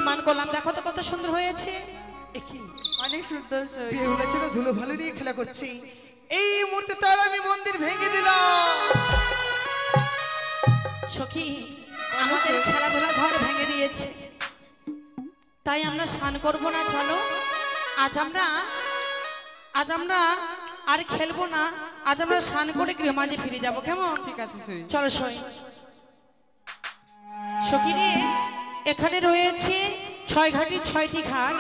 নির্মাণ করলাম, দেখো তো কত সুন্দর হয়েছে। অনেক সুন্দর। বেহুলা ছেলে ধুলো ভালো নিয়ে খেলা করছি, এই মুহূর্তে তার আমি মন্দির ভেঙে দিলাম। সখী আমাদের খেলাধুলা ঘর ভেঙে দিয়েছে, তাই আমরা স্নান করব না। চলো আজ আমরা আর খেলবো না, আজ আমরা স্নান করে গৃহ মাঝে ফিরে যাবো, কেমন? ঠিক আছে সই। চলো সই। সখী রে, এখানে রয়েছে 6 ঘাটি 6টি ঘাট,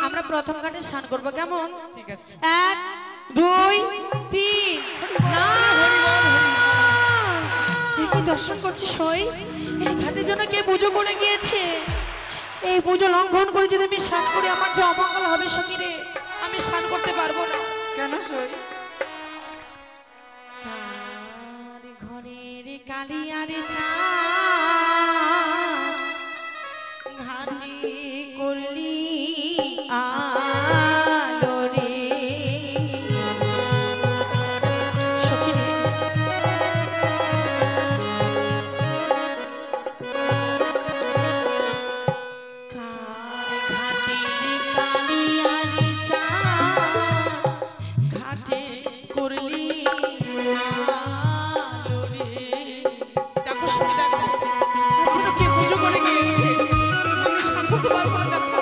আমরা প্রথম ঘাটে স্নান করবো, কেমন? ঠিক আছে। 1 2 3 না কি দর্শন করছি সই, এই ঘাটের জন্য কে পুজো করে গিয়েছে। এই পুজো লঙ্ঘন করে যদি আমি স্নান করি আমার যে অমঙ্গল হবে সখী রে, আমি স্নান করতে পারবো না। কেন সই? ঘরের কালিয়ারে চা ঘাটি করলি আলো রে। সখী রে, ঘাটের কালিয়ারে চা ঘাটে করলি আলো রে। দেখো সখী, দেখো আজকে কে পুজো করে গিয়েছে, আমি স্নান করতে পারবো না। দেখো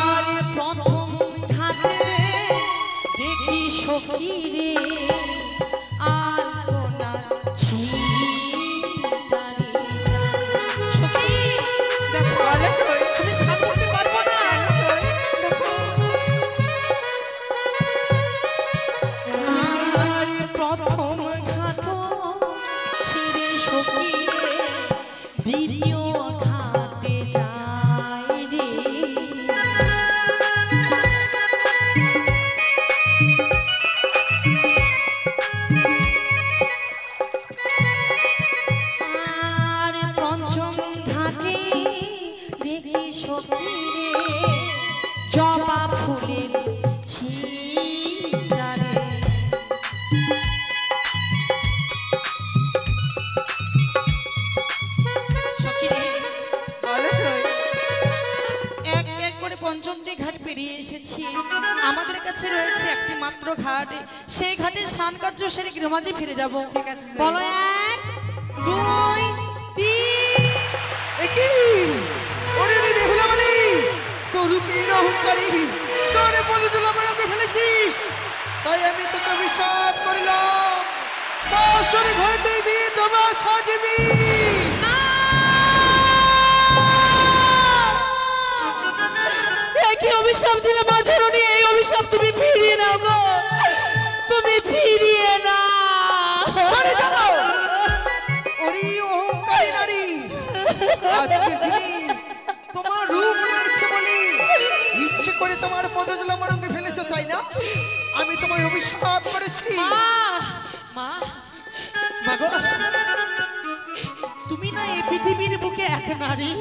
আর প্রথম ঘাটে দেখি সখী রে আলো নাচি জানি। সখী দেখো, বলো সই। আমি স্নান করতে পারবো না। দেখো আর প্রথম ঘাট ছিঁড়ে সখী রে দ্বিতীয় ঘাটে যায় রে। আর পঞ্চম ঘাটে দেখি সখী রে জবা ফুলের ছিঁড়া রে। সখী রে, বলো সই। এক এক করে পঞ্চমটি ঘাট পেরিয়ে এসেছি, আমাদের কাছে রয়েছে একটি মাত্র ঘাট, সেই ঘাটে স্নান কার্য সেরে গৃহমাঝে ফিরে যাব। ঠিক আছে সই। বলো 1 2 3। একই ওরে রে বেহুলা বলি, তোর রূপের অহংকারী তোরে বলে দিল আমার ওকে ফেলেছিস, তাই আমি তোকে অভিশাপ করিলাম, বাসরে ঘরে দেবি তোমার সাজবি। কি অভিশাপ দিলে মাঝারণী, এই অভিশাপ তুমি ফিরিয়ে নাও গো, তুমি ফিরিয়ে না। সরে যাও ওরে অহংকারী নারী, আজকের দিনে তোমার রূপ রয়েছে বলে ইচ্ছে করে তোমার পদজল আমার অঙ্গে ফেলেছো, তাই না? আমি তোমায় অভিশাপ করেছি। মা মা গো, তুমি না এই পৃথিবীর বুকে এক নারী,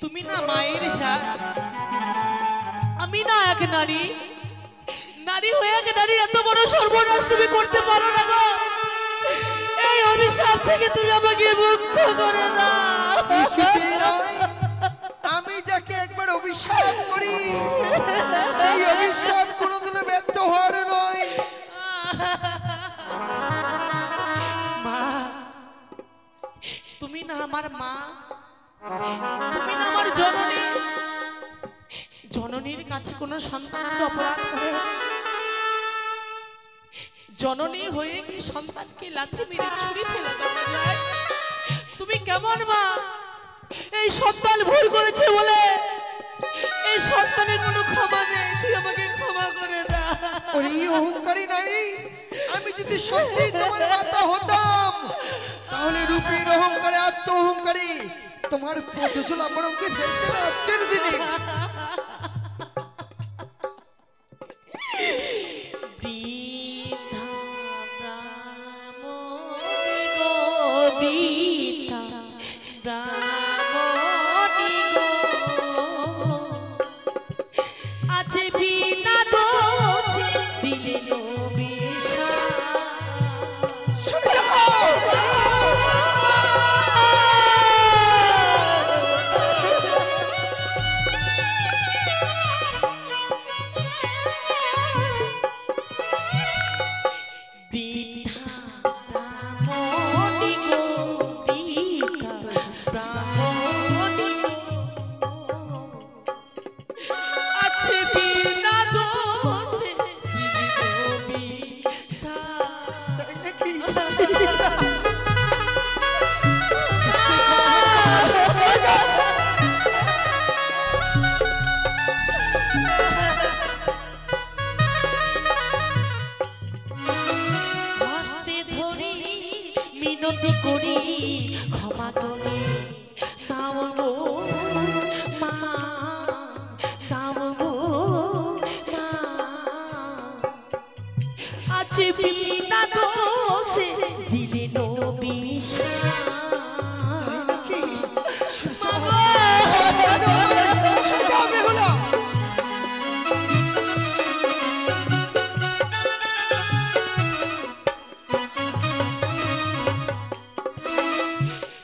তুমি না মায়ের জাত, আমি না এক নারী, নারী হয়ে এক নারী এত বড় সর্বনাশ তুমি করতে পারো না গো। এই অভিশাপ থেকে তুমি আমাকে মুক্ত করে দাও। কিছুতেই নয়, আমি যাকে একবার অভিশাপ করি সেই অভিশাপ কোনোদিনও ব্যর্থ হওয়ার নয়। মা, তুমি না আমার মা, তুমি না আমার জননী, জননীর কাছে কোনো সন্তান যদি অপরাধ করে, জননী হয়ে কি সন্তানকে লাথি মেরে ছুরি ফেলে দেওয়া যায়? তুমি কেমন মা? এই সন্তান ভুল করেছে বলে এই সন্তানের কোনো ক্ষমা নেই, তুই আমাকে ক্ষমা করে দাও। ওরে অহংকারী নারী, আমি যদি সত্যি তোমার মাতা হতাম তাহলে রূপের অহংকারে আত্ম অহংকারী তোমার পদজল আমার অঙ্গে ফেলতে না আজকের দিনে। বৃদ্ধা ব্রাহ্মণী গো, বৃদ্ধা ব্রাহ্মণী গো, আছে বিনা দোষে দিলেন অভিশাপ। মিনতি করি ক্ষমা করে দাও গো মা, দাও গো মা। আছে বিনা দোষে দিলে নবিশা। তাই নাকি? মা গো! ছেড়ে দাও বেহুলা।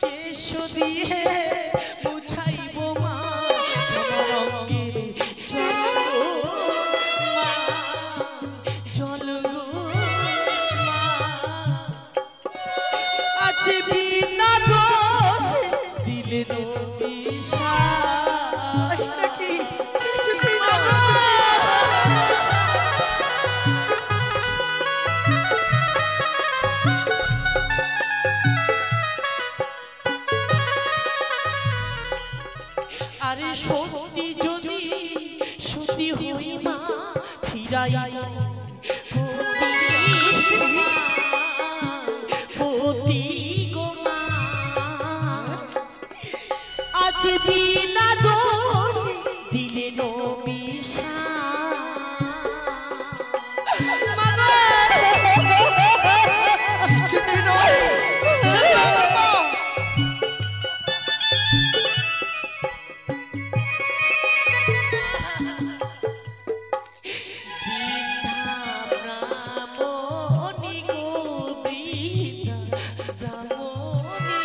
কেশো দিয়ে মুছাইব মা তোমার অঙ্গের জল গো মা, জল গো মা। আছে বিনা দোষে দিলে নবিশা। তাই নাকি? কিছুতেই না। আরে সত্যি যদি সত্যি হই মা ফিরাই পতি গো মা। আছে বিনা দোষ দিলে নবিশা। কিছুতেই নয়। ছেড়ে দাও আমার মা। রামনি গো বৃন্দা রামনি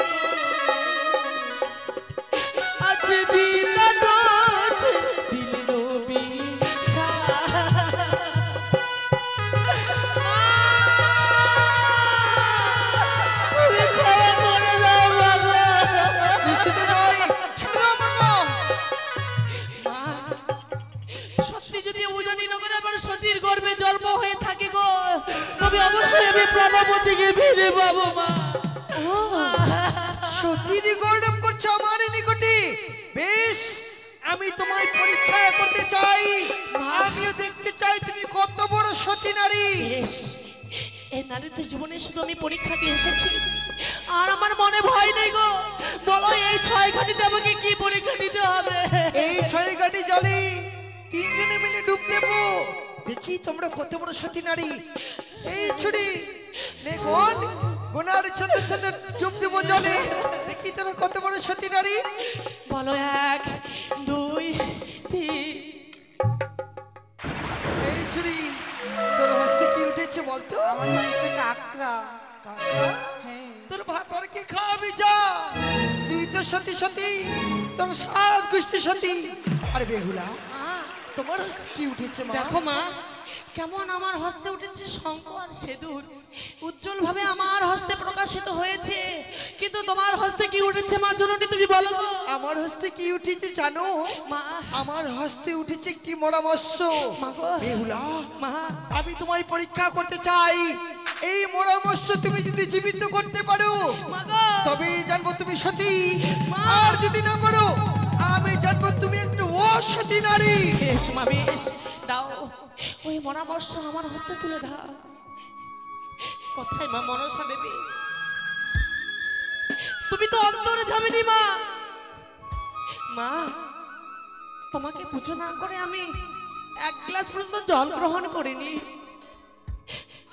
আছে বিনা দোষ দিলে নবিশা। তুমি ক্ষমা করে দাও বাবা। কিছুতেই নয়। ছেড়ে দাও আমার মা। মা, সত্যি যদি উজানি নগরে আমার সতীর গর্ভে জন্ম হয়ে থাকে গো, তবে অবশ্যই আমি প্রভাবতীকে ফিরে পাবো মা। সতীর গৌরব করছো আমার নিকটে। বেশ, আমি তোমায় পরীক্ষা করতে চাই। আমিও দেখতে চাই তুমি কত বড় সতী নারী। বেশ, এই নারীদের জীবনে শুধু আমি পরীক্ষা দিয়ে এসেছি, আর আমার মনে ভয় নেই গো। বলো এই 6 ঘাটিতে আমাকে কি পরীক্ষা দিতে হবে? এই 6 গাড়ি জলে 3 জনে মিলে ডুব দেবো। দেখি তোমরা কত বড় সতী নারী। এই ছুরি নে কোন গোনার ছন্দ ছন্দ ডুব দেবো জলে। দেখি তোরা কত বড় সতী নারী। বলো 1 2 3। এই ছুরি তোর হস্তে কি উঠেছে বলতো? আমার হস্তে কাকড়া। কাকা, হ্যাঁ। তোর ভাত আর কি খাওয়াবি যা। তুই তো সতী সতী, তোর 7 গোষ্ঠী সতী। আরে বেহুলা, তোমার হস্তে কি উঠেছে মা? দেখো মা, কেমন আমার হস্তে উঠেছে শঙ্কর সেদুর, উজ্জ্বল ভাবে আমার হস্তে প্রকাশিত হয়েছে। কিন্তু তোমার হস্তে কি উঠেছে মা জননী, তুমি বলো তো। আমার হস্তে কি উঠেছে জানো? মা, আমার হস্তে উঠেছে একটি মরা মৎস্য। মা গো। বেহুলা, মা, আমি তোমায় পরীক্ষা করতে চাই। এই মরা মৎস্য তুমি যদি জীবিত করতে পারো, মা গো। তবেই জানবো তুমি সতী। মা। আর যদি না পারো, আমি জানবো তুমি একটু অসতী নারী। বেশ মা, বেশ, দাও ওই মরামর্শ আমার হস্তে তুলে দাও। কোথায় মা মনসা দেবী? তুমি তো অন্তর্যামিনী মা। মা, তোমাকে পুজো না করে আমি 1 গ্লাস পর্যন্ত জল গ্রহণ করিনি।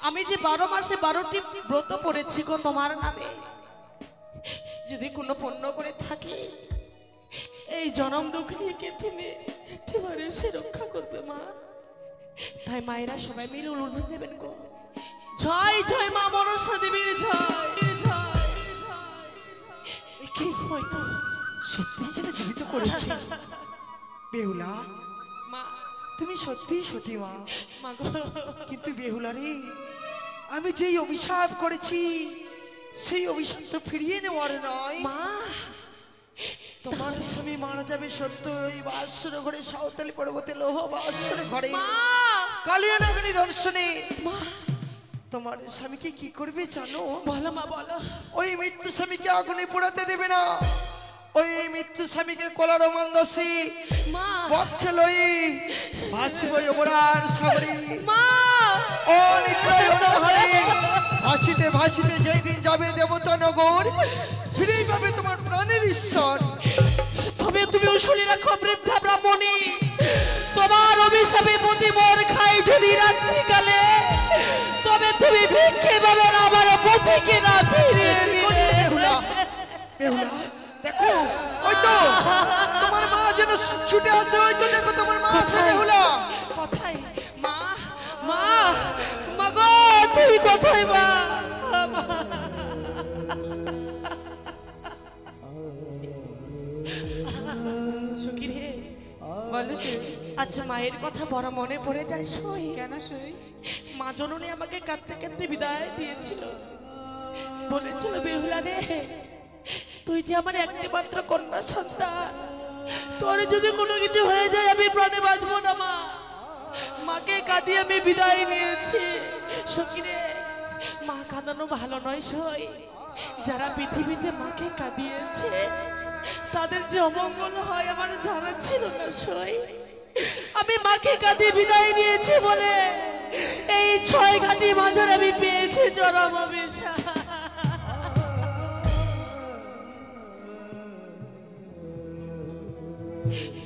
আমি যে 12 মাসে 12টি ব্রত পড়েছি গো তোমার নামে। যদি কোনো পুণ্য করে থাকি, এই জনম দুঃখ নিয়ে তুমি একেবারে সে রক্ষা করবে মা। তাই মায়েরা সবাই মিলে অনুরোধ দেবেন গো। জয় জয় মা মনসা দেবীর জয় জয়। এ কি হয়তো সত্যি যেন জীবিত করেছে। বেহুলা, মা, তুমি সত্যি সতী মা। মা গো। কিন্তু বেহুলা রে, আমি যেই অভিশাপ করেছি সেই অভিশাপ তো ফিরিয়ে নেওয়ার নয়। মা, তোমার স্বামী মারা যাবে সত্য, এই বাসর ঘরে সাঁওতালি পর্বতে লৌহ বাসর ঘরে মা, কালিয়া নাগিনী দর্শনে মা, তোমার স্বামীকে কি করবে জানো? বলো মা বলো। ওই মৃত্যু স্বামীকে আগুনে পোড়াতে দেবে না। ওই মৃত্যু স্বামীকে কলার মন্দসি মা, পক্ষে লই ভাসিব যমরার সাগরে। মা, ও নিত্রয় অনহরে ভাসিতে ভাসিতে যেই দিন যাবে দেবতা ঈশ্বর। তবে তুমি শুনে রাখো বৃদ্ধা ব্রাহ্মণী, তোমার অভিশাপে প্রতি মোর খাই যদি রাত্রিকালে, তবে তুমি ভিক্ষে পাবে না আমার পতিকে না ফিরিয়ে দিলে। বেহুলা, বেহুলা, দেখো ওই তো তোমার মা যেন ছুটে আসে, ওই তো দেখো তোমার মা আসে। বেহুলা, কোথায় মা? মা, মা গো, তুমি কোথায় মা? সখী রে, বলো সই। আচ্ছা মায়ের কথা বড় মনে পড়ে যায় সই। কেন সই? মা জননী আমাকে কাঁদতে কাঁদতে বিদায় দিয়েছিল, বলেছিল বেহুলা রে, তুই যে আমার একটি মাত্র কন্যা সন্তান, তোর যদি কোনো কিছু হয়ে যায় আমি প্রাণে বাঁচবো না মা। মাকে কাঁদিয়ে আমি বিদায় নিয়েছি। সখী রে, মা কাঁদানো ভালো নয় সই। যারা পৃথিবীতে মাকে কাঁদিয়েছে তাদের যে অমঙ্গল হয় আমার জানা ছিল না সই। আমি মাকে কাঁদিয়ে বিদায় নিয়েছি বলে এই 6 ঘাটি মাঝার আমি পেয়েছি চরম অভিশাপ।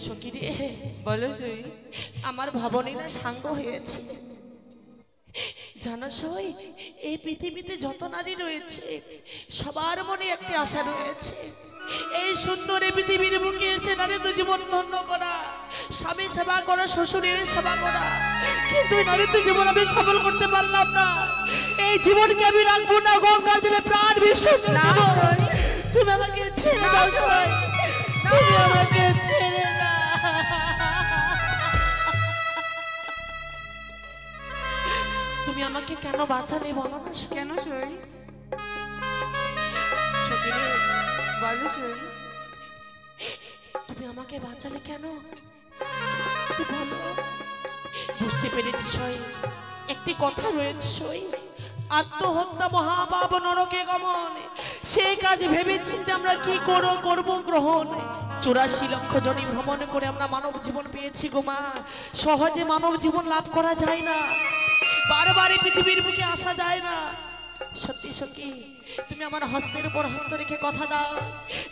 সখী রে, বলো সই। আমার ভবনীরা সাঙ্গ হয়েছে জানো সই। এই পৃথিবীতে যত নারী রয়েছে সবার মনে একটি আশা রয়েছে, এই সুন্দর এই পৃথিবীর বুকে এসে নারী তো জীবন ধন্য করা, স্বামী সেবা করা, শ্বশুরের সেবা করা। কিন্তু নারী তো জীবন আমি সফল করতে পারলাম না। এই জীবনকে আমি রাখবো না, গঙ্গার জলে প্রাণ বিসর্জন না দেব। সই। তুমি আমাকে ছেড়ে দাও সই, তুমি আমাকে ছেড়ে দাও। তুমি আমাকে কেন বাঁচালে বলো না সই? কেন সই? সখী রে, বলো সই। তুমি আমাকে বাঁচালে কেন তুই বলো। বুঝতে পেরেছি সই, একটি কথা রয়েছে সই, আত্মহত্যা মহাপাপ নরকে গমন। সেই কাজ ভেবেছি যে আমরা কি করব গ্রহণ। 84 লক্ষ জনি ভ্রমণ করে আমরা মানব জীবন পেয়েছি গো মা। সহজে মানব জীবন লাভ করা যায় না, বারবার এই পৃথিবীর বুকে আসা যায় না। সত্যি সখী, তুমি আমার হস্তের উপর হস্ত রেখে কথা দাও,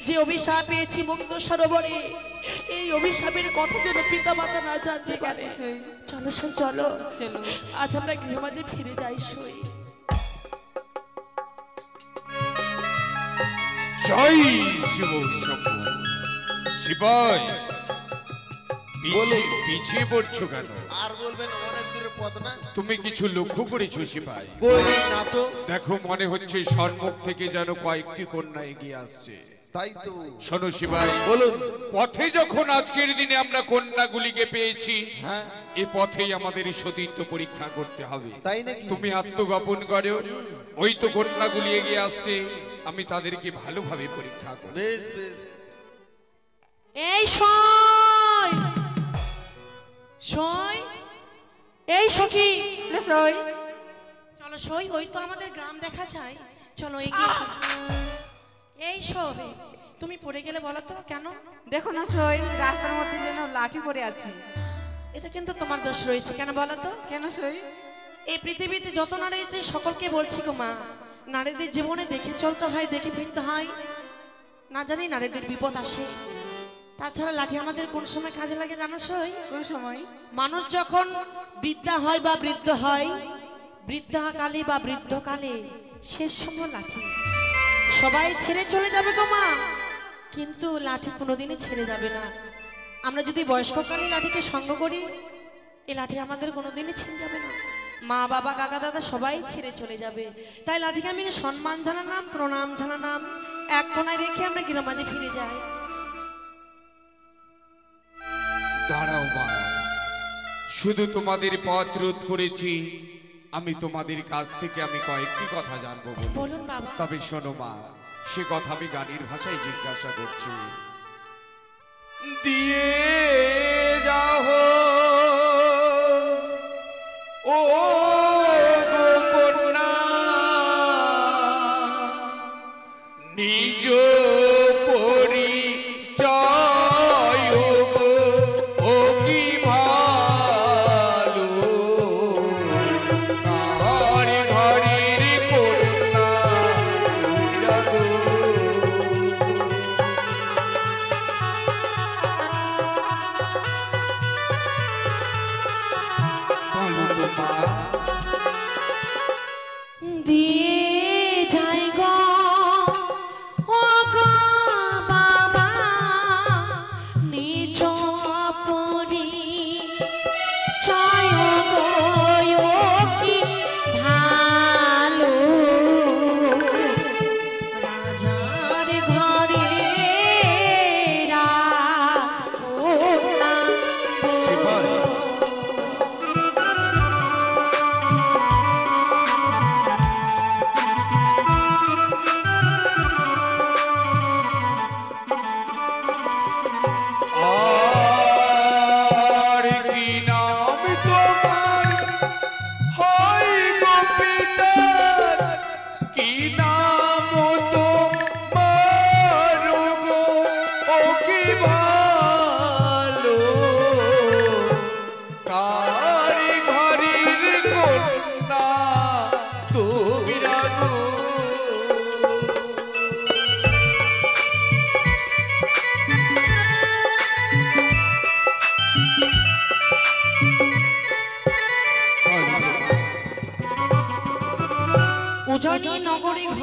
যে অভিশাপ পেয়েছি মুক্ত সরোবরে, এই অভিশাপের কথা যেন পিতা মাতা না জানতে ঠিক পারে। আছে সই। চলো সই, চলো চলো। আজ আমরা গৃহমাঝে ফিরে যাই সই। জয় শিব শম্ভু। সিপাই, পিছিয়ে পড়ছো কেন? আর বলবেন অনেক দূরের পথ না। তুমি কিছু লক্ষ্য করেছো সিপাই? কই না তো। দেখো, মনে হচ্ছে সম্মুখ থেকে যেন কয়েকটি কন্যা এগিয়ে আসছে। তাই তো। শোনো সিপাই, বলুন। পথে যখন আজকের দিনে আমরা কন্যাগুলিকে পেয়েছি, হ্যাঁ, এই পথেই আমাদের সতীত্ব পরীক্ষা করতে হবে। তাই নাকি? তুমি আত্মগোপন করো, ওই তো কন্যাগুলি এগিয়ে আসছে, আমি তাদেরকে ভালোভাবে পরীক্ষা করব। বেশ বেশ। এই সই, সই, এই সখী, সই। চলো সই, ওই তো আমাদের গ্রাম দেখা যায়, চলো এগিয়ে চলো। এই সই, তুমি পড়ে গেলে বলো তো কেন? দেখো না সই, রাস্তার মধ্যে যেন লাঠি পড়ে আছে। এটা কিন্তু তোমার দোষ রয়েছে, কেন বলো তো? কেন সই? এই পৃথিবীতে যত নারী আছে সকলকে বলছি গো মা, নারীদের জীবনে দেখে চলতে হয়, দেখে ফিরতে হয়, না জানি নারীদের বিপদ আসে। তাছাড়া লাঠি আমাদের কোন সময় কাজে লাগে জানো সই? কোন সময়? মানুষ যখন বৃদ্ধা হয় বা বৃদ্ধ হয়, বৃদ্ধাকালে বা বৃদ্ধকালে, শেষ সময় লাঠি সবাই ছেড়ে চলে যাবে গো মা, কিন্তু লাঠি কোনোদিনই ছেড়ে যাবে না। আমরা যদি বয়স্ককালে লাঠিকে সঙ্গ করি, এই লাঠি আমাদের কোনোদিনই ছেড়ে যাবে না। মা বাবা কাকা দাদা সবাই ছেড়ে চলে যাবে, তাই লাঠিকে আমি সম্মান জানালাম, প্রণাম জানালাম, এক কোনায় রেখে আমরা গৃহমাঝে ফিরে যাই। দাঁড়াও মা, শুধু তোমাদের পথ রোধ করেছি, আমি তোমাদের কাছ থেকে আমি কয়েকটি কথা জানবো বলে। বলুন বাবা। তবে শোনো মা, সে কথা আমি গানের ভাষায় জিজ্ঞাসা করছি। দিয়ে যাও ও গো কন্যা, নিজ পরিচয় গো, ও কি ভালো কার ঘরের কন্যা গো।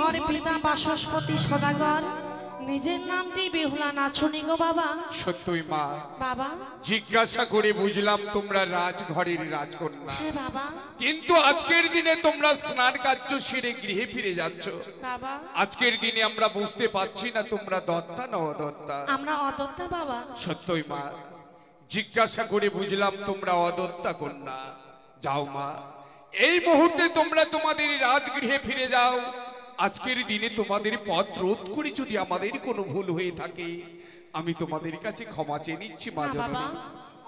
ঘর পিতা বাসস্পতি সদাগর, নিজের নামটি বেহুলা নাচনি গো বাবা। সত্যই মা, বাবা। জিজ্ঞাসা করে বুঝলাম তোমরা রাজঘরের রাজকন্যা, হ্যাঁ বাবা। কিন্তু আজকের দিনে তোমরা স্নান কার্য সেরে গৃহে ফিরে যাচ্ছ। বাবা। আজকের দিনে আমরা বুঝতে পারছি না তোমরা দত্তা না অদত্তা। আমরা অদত্তা বাবা। সত্যই মা, জিজ্ঞাসা করে বুঝলাম তোমরা অদত্তা কন্যা। যাও মা, এই মুহূর্তে তোমরা তোমাদের রাজগৃহে ফিরে যাও। আজকের দিনে তোমাদের পথ রোধ করে যদি আমাদের কোনো ভুল হয়ে থাকে, আমি তোমাদের কাছে ক্ষমা চেয়ে নিচ্ছি মা না বাবা, জননী।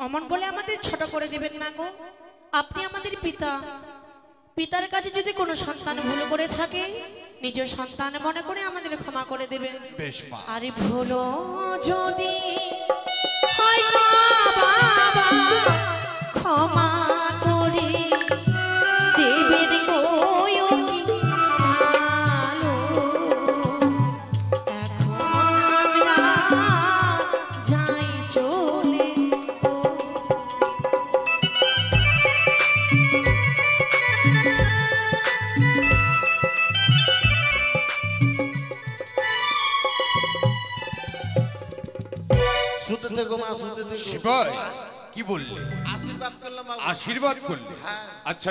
অমন বলে আমাদের ছোট করে দেবেন না গো। আপনি আমাদের পিতা, পিতার কাছে যদি কোনো সন্তান ভুল করে থাকে, নিজের সন্তান মনে করে আমাদের ক্ষমা করে দেবেন। বেশ মা। আরে ভুলো যদি হয় গো বাবা, ক্ষমা করে দেবেন গো কি ভালো। এখন আমরা যাই চলে গো। শুতে থেকো মা, শুতে থেকো। শিবাই, কি বললে? আশীর্বাদ করলাম বাবু। আশীর্বাদ করলে? হ্যাঁ। আচ্ছা